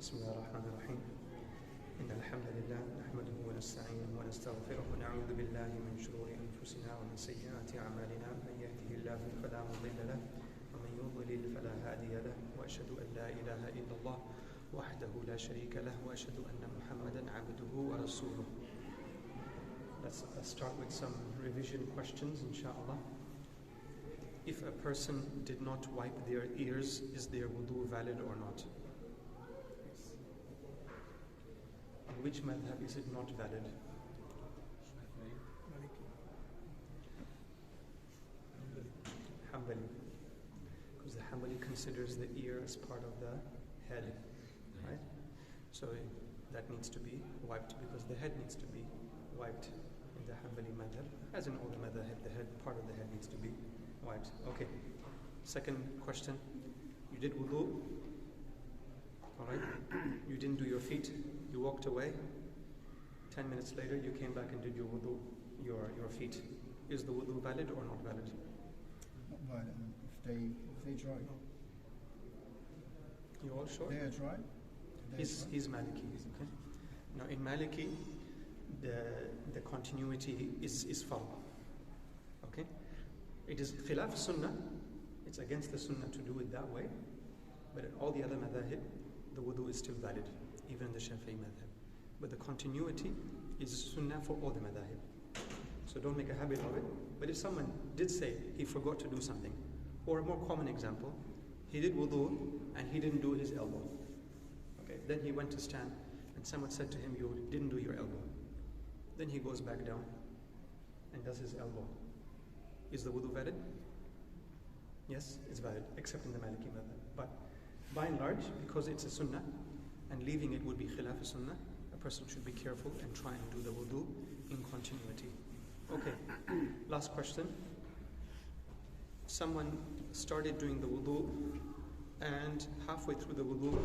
بسم الله الرحمن الرحيم إن الحمد لله نحمده ونستعينه ونستغفره ونعوذ بالله من شرور أنفسنا ومن سيئات أعمالنا من يهده الله فلا مضل له ومن يضلل فلا هادي له وأشهد أن لا إله إلا الله وحده لا شريك له وأشهد أن محمدا عبده ورسوله. Let's start with some revision questions, inshallah. If a person did not wipe their ears, is their wudu valid or not? In which madhab is it not valid? Hanbali. Because the Hanbali considers the ear as part of the head, right? So that needs to be wiped because the head needs to be wiped in the Hanbali madhab. As in all the madhab, the head, part of the head needs to be wiped. Okay. Second question. You did wudu. Alright. You didn't do your feet. You walked away. 10 minutes later you came back and did your wudu, your feet. Is the wudu valid or not valid? Not valid. If they dry. You all sure? They are dry. He's Maliki. Okay. Now in Maliki the continuity is fard. Okay? It is khilaf sunnah. It's against the sunnah to do it that way. But in all the other madhahib, the wudu is still valid, even in the Shafi'i madhab. But the continuity is sunnah for all the madhahib. So don't make a habit of it. But if someone did say he forgot to do something, or a more common example, he did wudu and he didn't do his elbow. Okay, then he went to stand and someone said to him, you didn't do your elbow. Then he goes back down and does his elbow. Is the wudu valid? Yes, it's valid, except in the Maliki madhab. But by and large, because it's a sunnah, and leaving it would be khilaf a sunnah, a person should be careful and try and do the wudu in continuity. Okay, last question. Someone started doing the wudu, and halfway through the wudu,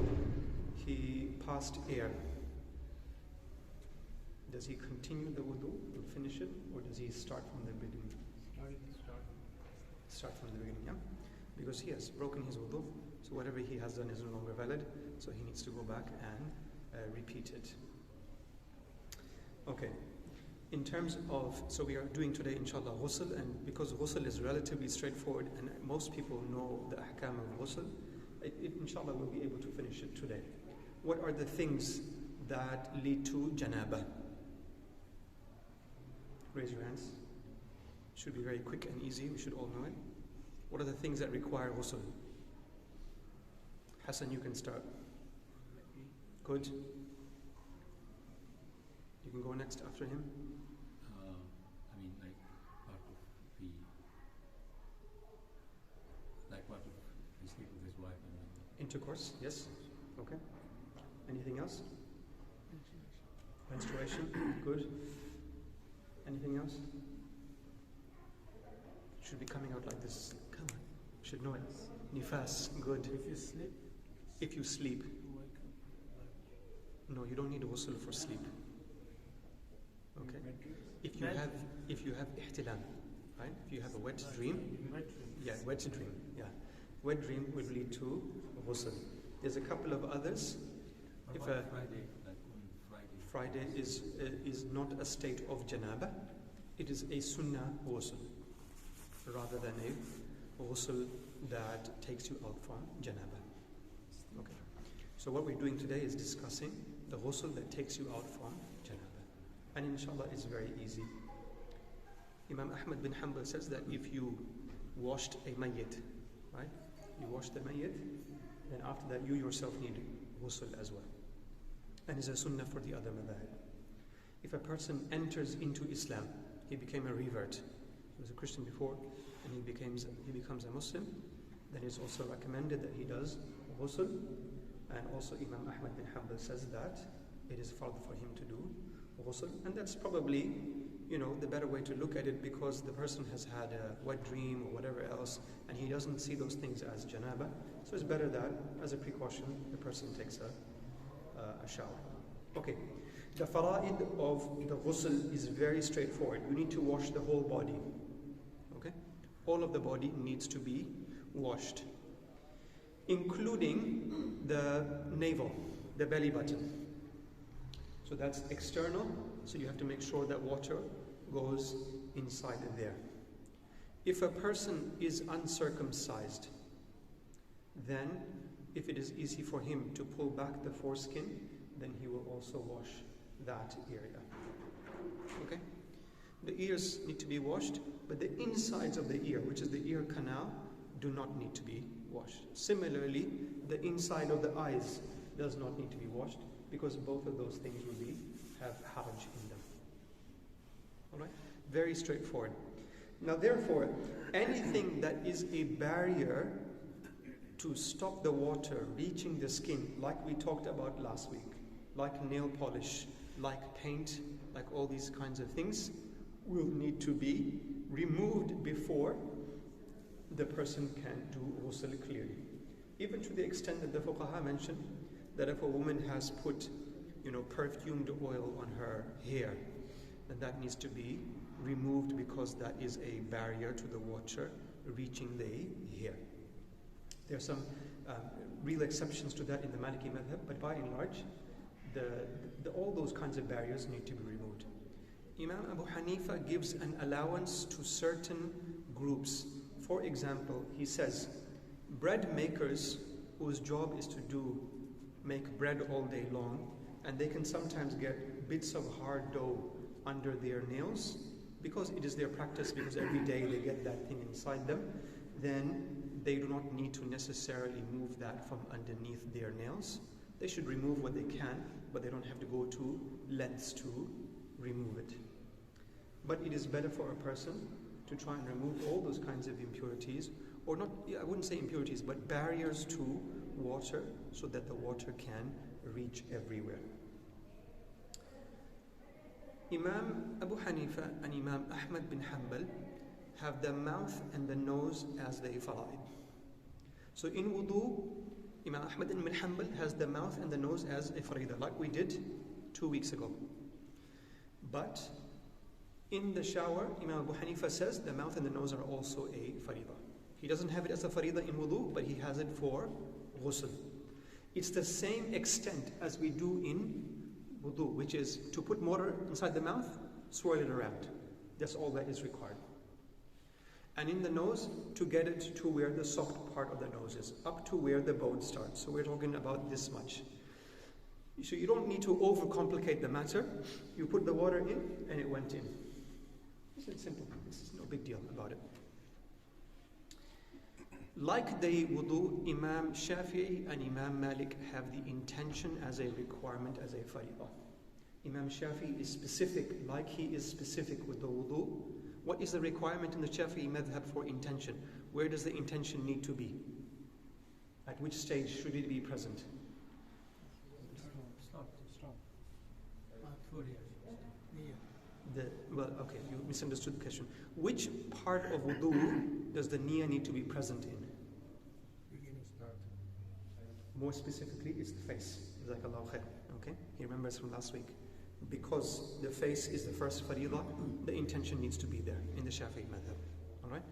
he passed air. Does he continue the wudu and finish it, or does he start from the beginning? Start from the beginning, yeah? Because he has broken his wudu, so whatever he has done is no longer valid, so he needs to go back and repeat it. Okay, in terms of, so we are doing today inshallah ghusl, and because ghusl is relatively straightforward and most people know the ahkam of ghusl, inshallah we'll be able to finish it today. What are the things that lead to janaba? Raise your hands. Should be very quick and easy, we should all know it. What are the things that require ghusl? Hassan, you can start. Good. You can go next after him. Like part of his sleep with his wife and Intercourse, yes. Okay. Anything else? Menstruation. Good. Anything else? Should be coming out like this. Come on. Should know it. Nifas. Good. If you sleep. No, you don't need ghusl for sleep. Okay. If you have ihtilam, right? If you have a wet dream. Yeah, wet dream. Yeah. Wet dream will lead to ghusl. There's a couple of others. If a Friday is not a state of janaba, it is a sunnah ghusl rather than a ghusl that takes you out from janaba. Okay. So what we're doing today is discussing the ghusl that takes you out from janaba. And inshallah it's very easy. Imam Ahmad bin Hanbal says that if you washed a mayyit, right? You wash the mayyit, then after that you yourself need ghusl as well. And it's a sunnah for the other madhahib. If a person enters into Islam, he became a revert. He was a Christian before, and he becomes a Muslim, then it's also recommended that he does ghusl. And also Imam Ahmad bin Hanbal says that it is fard for him to do ghusl. And that's probably, the better way to look at it, because the person has had a wet dream or whatever else, and he doesn't see those things as janaba. So it's better that, as a precaution, the person takes a shower. Okay, the fara'id of the ghusl is very straightforward. You need to wash the whole body. Okay, all of the body needs to be washed, including the navel, the belly button. So that's external, so you have to make sure that water goes inside there. If a person is uncircumcised, then if it is easy for him to pull back the foreskin, then he will also wash that area. Okay? The ears need to be washed, but the insides of the ear, which is the ear canal, do not need to be washed. Similarly, the inside of the eyes does not need to be washed, because both of those things will have haraj in them. Alright? Very straightforward. Now therefore, anything that is a barrier to stop the water reaching the skin, like we talked about last week, like nail polish, like paint, like all these kinds of things, will need to be removed before the person can do ghusl clearly. Even to the extent that the fuqaha mentioned that if a woman has put, perfumed oil on her hair, then that needs to be removed because that is a barrier to the water reaching the hair. There are some real exceptions to that in the Maliki madhab, but by and large, all those kinds of barriers need to be removed. Imam Abu Hanifa gives an allowance to certain groups. For example, he says, bread makers whose job is to make bread all day long, and they can sometimes get bits of hard dough under their nails, because it is their practice, because every day they get that thing inside them, then they do not need to necessarily move that from underneath their nails. They should remove what they can, but they don't have to go to lengths to remove it. But it is better for a person to try and remove all those kinds of impurities, or not, I wouldn't say impurities, but barriers to water, so that the water can reach everywhere. Imam Abu Hanifa and Imam Ahmad bin Hanbal have the mouth and the nose as the fara'id. So in wudu, Imam Ahmad bin Hanbal has the mouth and the nose as a farida, like we did 2 weeks ago. But in the shower, Imam Abu Hanifa says the mouth and the nose are also a farida. He doesn't have it as a farida in wudu, but he has it for ghusl. It's the same extent as we do in wudu, which is to put water inside the mouth, swirl it around. That's all that is required. And in the nose, to get it to where the soft part of the nose is, up to where the bone starts. So we're talking about this much. So you don't need to overcomplicate the matter. You put the water in, and it went in. It's simple. There's no big deal about it. Like the wudu, Imam Shafi'i and Imam Malik have the intention as a requirement, as a faridah. Imam Shafi'i is specific, like he is specific with the wudu. What is the requirement in the Shafi'i madhab for intention? Where does the intention need to be? At which stage should it be present? Okay, you misunderstood the question. Which part of wudu does the niyyah need to be present in? More specifically, it's the face. Jazakallahu khair. Okay? He remembers from last week. Because the face is the first faridah, the intention needs to be there in the Shafi'i madhab. Alright?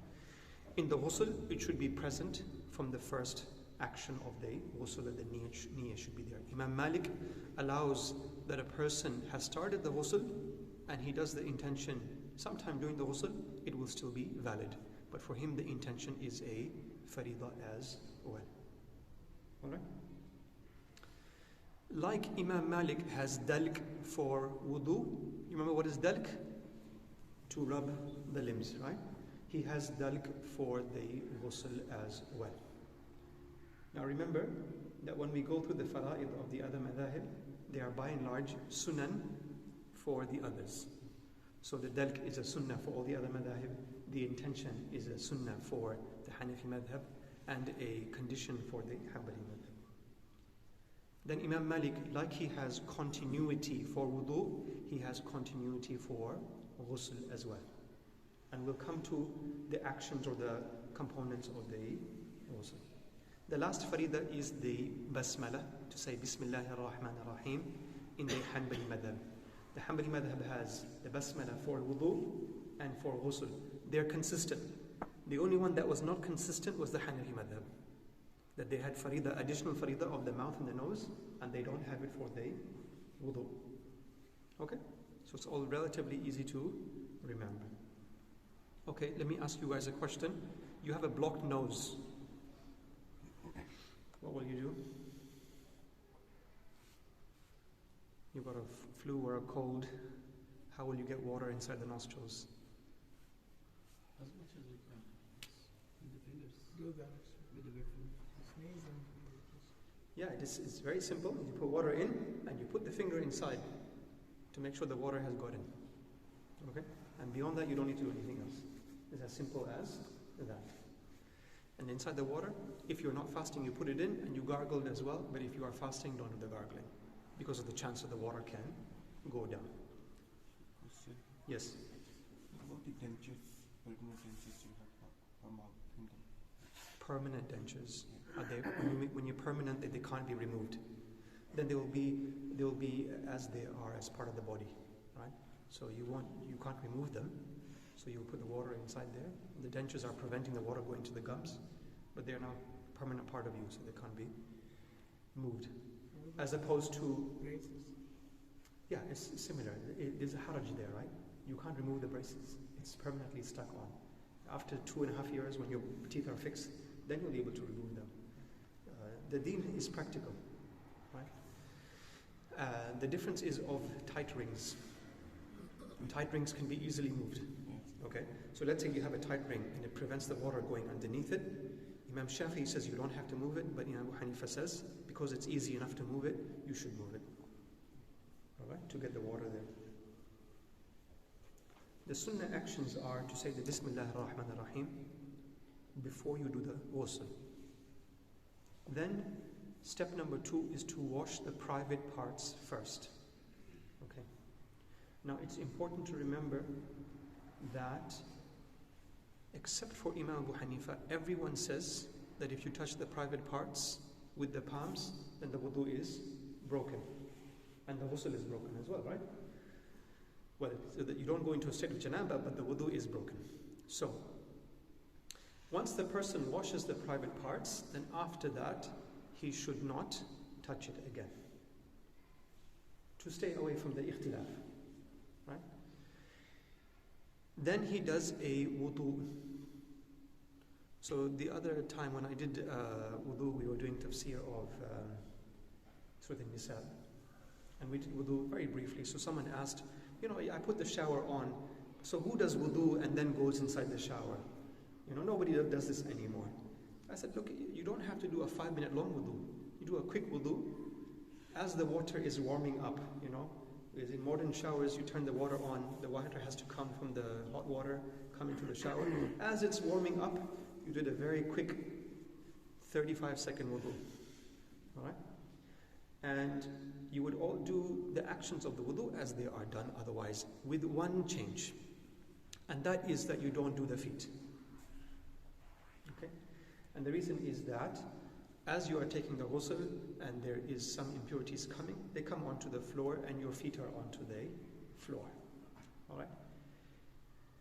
In the ghusl, it should be present from the first action of the ghusl, and the niyyah should be there. Imam Malik allows that a person has started the ghusl and he does the intention sometime during the ghusl, it will still be valid. But for him, the intention is a faridah as well. Alright? Like Imam Malik has dalk for wudu. You remember what is dalk? To rub the limbs, right? He has dalk for the ghusl as well. Now remember that when we go through the fara'id of the other madhahib, they are by and large sunan for the others. So the dalk is a sunnah for all the other madhahib. The intention is a sunnah for the Hanafi madhab, and a condition for the Hanbali madhab. Then Imam Malik, like he has continuity for wudu, he has continuity for ghusl as well. And we'll come to the actions or the components of the ghusl. The last farida is the basmala, to say Bismillahir Rahmanir Rahim in the Hanbali madhab. The Hanbali madhab has the basmala for wudu and for ghusl. They're consistent. The only one that was not consistent was the Hanafi madhab. that they had farida, additional farida of the mouth and the nose, and they don't have it for the wudu. Okay? So it's all relatively easy to remember. Okay, let me ask you guys a question. You have a blocked nose. What will you do? You've got a flu or a cold. How will you get water inside the nostrils? As much as we can. With the fingers. Do that. With the big finger. Sneeze and Yeah, it's very simple. You put water in and you put the finger inside to make sure the water has got in. Okay? And beyond that, you don't need to do anything else. It's as simple as that. And inside the water, if you're not fasting, you put it in and you gargle as well. But if you are fasting, don't do the gargling because of the chance that the water can go down. Question. Yes? What about the dentures, permanent dentures you have per mouth? Permanent dentures. Are they, when you're permanent, they can't be removed. Then they will be as they are, as part of the body, right? So you can't remove them. So you put the water inside there. The dentures are preventing the water going to the gums, but they are now a permanent part of you, so they can't be moved. As opposed to braces. Yeah, it's similar. There's a haraj there, right? You can't remove the braces. It's permanently stuck on. After 2.5 years, when your teeth are fixed, then you'll be able to remove them. The deen is practical, right? The difference is of tight rings. Tight rings can be easily moved. Okay, so let's say you have a tight ring and it prevents the water going underneath it. Imam Shafi'i says you don't have to move it, but Imam Abu Hanifa says because it's easy enough to move it, you should move it. Alright, to get the water there. The Sunnah actions are to say the Bismillah ar-Rahman ar-Rahim before you do the ghusl. Then step number 2 is to wash the private parts first. Okay. Now it's important to remember that except for Imam Abu Hanifa, everyone says that if you touch the private parts with the palms, then the wudu is broken. And the ghusl is broken as well, right? Well, so that you don't go into a state of janaba, but the wudu is broken. So, once the person washes the private parts, then after that, he should not touch it again. To stay away from the ikhtilaf, right? Then he does a wudu. So the other time when I did wudu, we were doing tafsir of Surah An-Nisa. And we did wudu very briefly. So someone asked, I put the shower on, so who does wudu and then goes inside the shower? Nobody does this anymore. I said, look, you don't have to do a 5-minute long wudu. You do a quick wudu as the water is warming up, Because in modern showers, you turn the water on, the water has to come from the hot water, come into the shower. As it's warming up, you did a very quick 35-second wudu. Alright? And you would all do the actions of the wudu as they are done otherwise, with one change. And that is that you don't do the feet. Okay? And the reason is that as you are taking the ghusl and there is some impurities coming, they come onto the floor and your feet are onto the floor. Alright?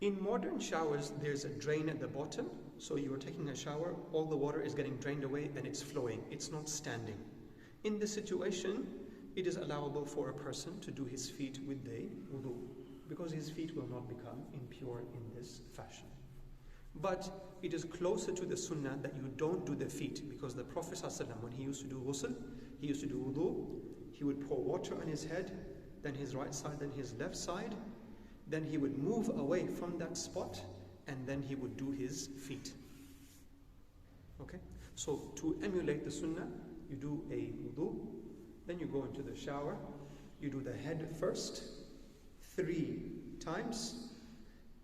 In modern showers, there's a drain at the bottom, so you are taking a shower, all the water is getting drained away and it's flowing. It's not standing. In this situation, it is allowable for a person to do his feet with the wudu, because his feet will not become impure in this fashion. But it is closer to the sunnah that you don't do the feet, because the Prophet ﷺ, when he used to do ghusl, he used to do wudu, he would pour water on his head, then his right side, then his left side, then he would move away from that spot, and then he would do his feet. Okay? So to emulate the sunnah, you do a wudu, then you go into the shower, you do the head first, 3 times,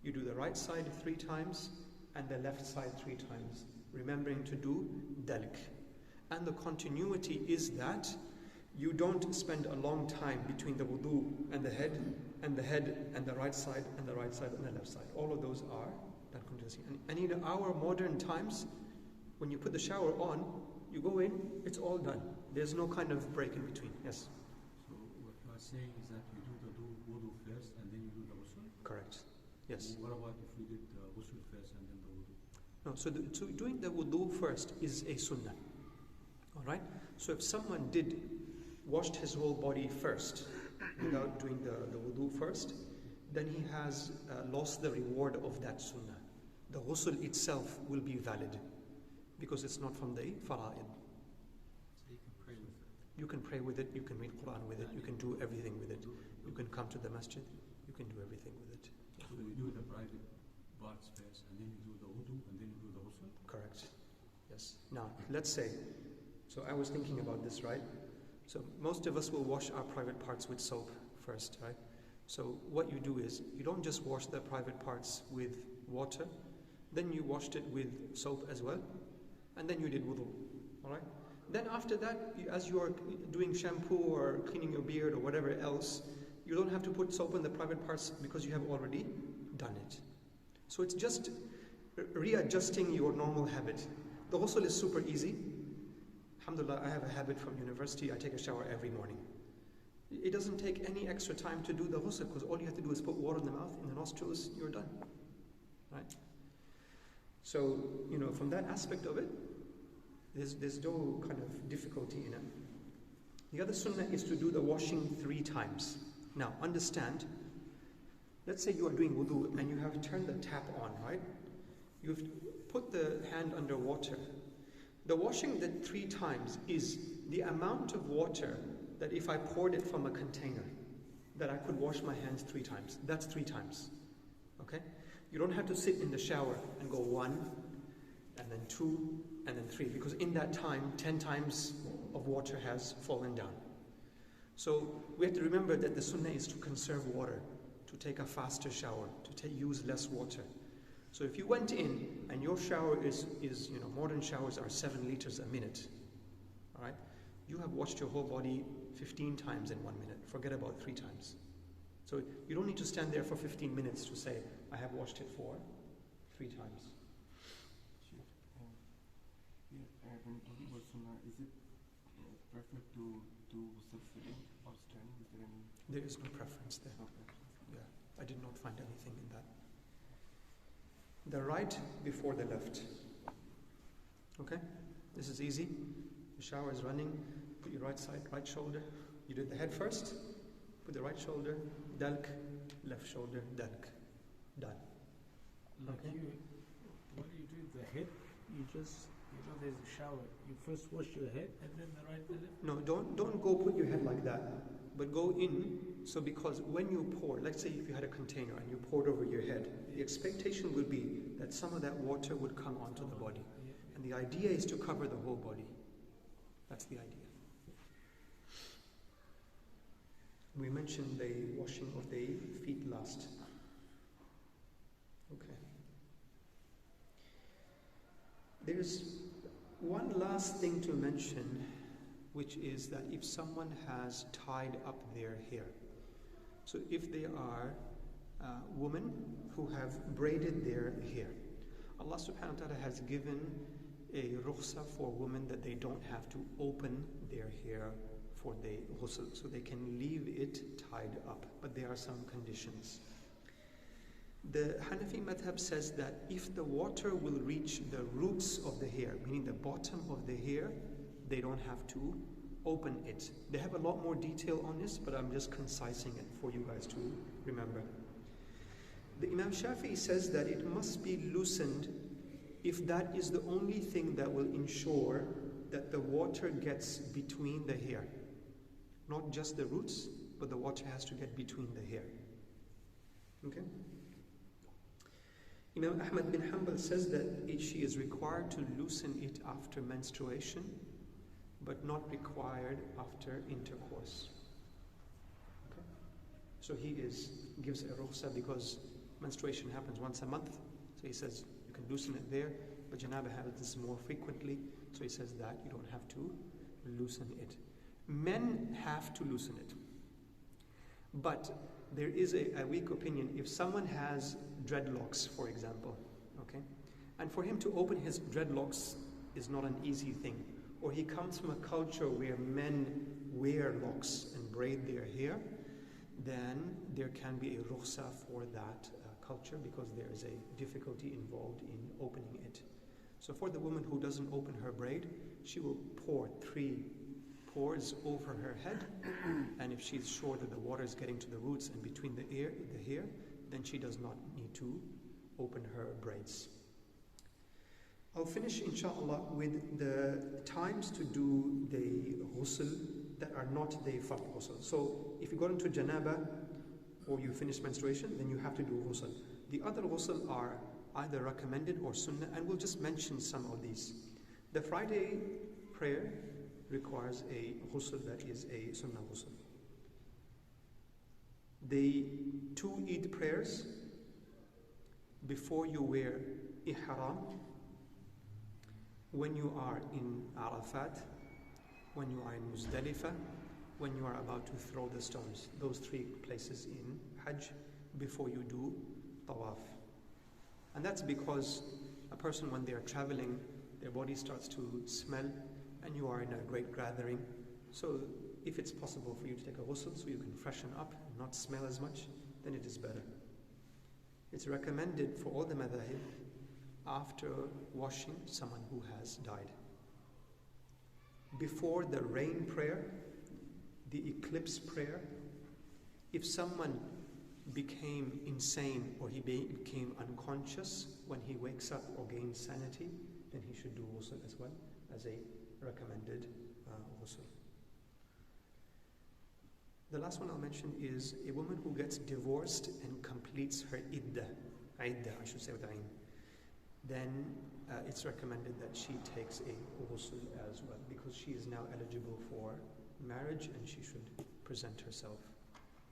you do the right side 3 times, and the left side 3 times, remembering to do dalk. And the continuity is that you don't spend a long time between the wudu and the head, and the head and the right side, and the right side and the left side. All of those are that continuity. And in our modern times, when you put the shower on, you go in, it's all done. There's no kind of break in between. Yes? So what you are saying is that you do the wudu first and then you do the ghusl? Correct. Yes. What about if we did the ghusl first and then the wudu? No, so doing the wudu first is a sunnah. Alright? So if someone did washed his whole body first, without doing the wudu first, then he has lost the reward of that sunnah. The ghusl itself will be valid, because it's not from the fara'id. So you can pray with it. You can pray with it, you can read Quran with it, you can do everything with it. You can come to the masjid, you can do everything with it. So you do the private parts first, and then you do the wudu, and then you do the ghusl? Correct. Yes. Now, let's say, so I was thinking about this, right? So most of us will wash our private parts with soap first, right? So what you do is, you don't just wash the private parts with water, then you washed it with soap as well, and then you did wudu, alright? Then after that, as you are doing shampoo or cleaning your beard or whatever else, you don't have to put soap on the private parts because you have already done it. So it's just readjusting your normal habit. The ghusl is super easy. Alhamdulillah, I have a habit from university, I take a shower every morning. It doesn't take any extra time to do the ghusl, because all you have to do is put water in the mouth, in the nostrils, you're done. Right? So, from that aspect of it, there's no kind of difficulty in it. The other sunnah is to do the washing 3 times. Now, understand, let's say you are doing wudu and you have turned the tap on, right? You've put the hand under water. The washing that 3 times is the amount of water that if I poured it from a container, that I could wash my hands 3 times. That's 3 times. Okay? You don't have to sit in the shower and go 1, and then 2, and then 3, because in that time, 10 times of water has fallen down. So we have to remember that the sunnah is to conserve water, to take a faster shower, to use less water. So if you went in and your shower is modern showers are 7 liters a minute, all right? You have washed your whole body 15 times in 1 minute. Forget about 3 times. So you don't need to stand there for 15 minutes to say, I have washed it for 3 times. When talking about sunnah, is it preferred to do ghusl sitting or standing? Is there any? There is no preference there. Okay. Yeah, I did not find anything in that. The right before the left. Okay? This is easy. The shower is running. Put your right side, right shoulder. You did the head first. Put the right shoulder, dalk, left shoulder, dalk. Done. Like Okay. What do you do with the head? You just, there's a shower. You first wash your head and then the right and left? No, don't go put your head like that. But go in, so because when you pour, let's say if you had a container and you poured over your head, the expectation will be that some of that water would come onto the body. And the idea is to cover the whole body. That's the idea. We mentioned the washing of the feet last. Okay. There's one last thing to mention, which is that if someone has tied up their hair, so if they are women who have braided their hair, Allah subhanahu wa ta'ala has given a rukhsa for women that they don't have to open their hair for the ghusl, so they can leave it tied up, but there are some conditions. The Hanafi madhab says that if the water will reach the roots of the hair, meaning the bottom of the hair, they don't have to open it. They have a lot more detail on this, but I'm just concising it for you guys to remember. The Imam Shafi'i says that it must be loosened if that is the only thing that will ensure that the water gets between the hair. Not just the roots, but the water has to get between the hair. Okay? Imam Ahmad bin Hanbal says that she is required to loosen it after menstruation, but not required after intercourse. Okay? So he gives a rukhsa because menstruation happens once a month. So he says you can loosen it there, but janaba happens more frequently. So he says that you don't have to loosen it. Men have to loosen it. But there is a weak opinion. If someone has dreadlocks, for example, okay, and for him to open his dreadlocks is not an easy thing, or he comes from a culture where men wear locks and braid their hair, then there can be a rukhsa for that culture because there is a difficulty involved in opening it. So for the woman who doesn't open her braid, she will pour 3 pours over her head, and if she's sure that the water is getting to the roots and between the hair, then she does not need to open her braids. I'll finish inshallah with the times to do the ghusl that are not the fard ghusl. So if you got into janaba or you finish menstruation, then you have to do ghusl. The other ghusl are either recommended or sunnah, and we'll just mention some of these. The Friday prayer requires a ghusl that is a sunnah ghusl. The 2 Eid prayers before you wear ihram, when you are in Arafat, when you are in Muzdalifah, when you are about to throw the stones. Those 3 places in Hajj before you do tawaf. And that's because a person, when they are traveling, their body starts to smell, and you are in a great gathering. So if it's possible for you to take a ghusl so you can freshen up and not smell as much, then it is better. It's recommended for all the madhahib after washing someone who has died. Before the rain prayer, the eclipse prayer, if someone became insane or he became unconscious when he wakes up or gains sanity, then he should do ghusl as well as a recommended ghusl. The last one I'll mention is a woman who gets divorced and completes her iddah, I should say with ayn. Then it's recommended that she takes a ghusl as well, because she is now eligible for marriage and she should present herself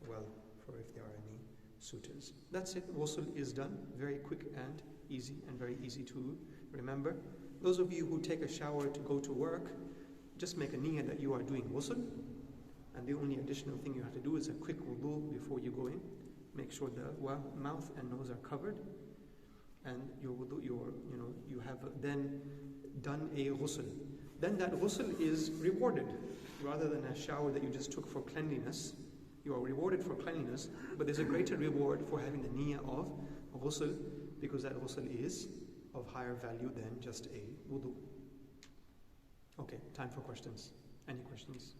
well for if there are any suitors. That's it. Ghusl is done. Very quick and very easy to remember. Those of you who take a shower to go to work, just make a niyyah that you are doing ghusl, and the only additional thing you have to do is a quick wudu before you go in. Make sure the mouth and nose are covered, and your wudu, you have then done a ghusl. Then that ghusl is rewarded, rather than a shower that you just took for cleanliness. You are rewarded for cleanliness, but there's a greater reward for having the niyyah of ghusl, because that ghusl is of higher value than just a wudu. Okay, time for questions. Any questions?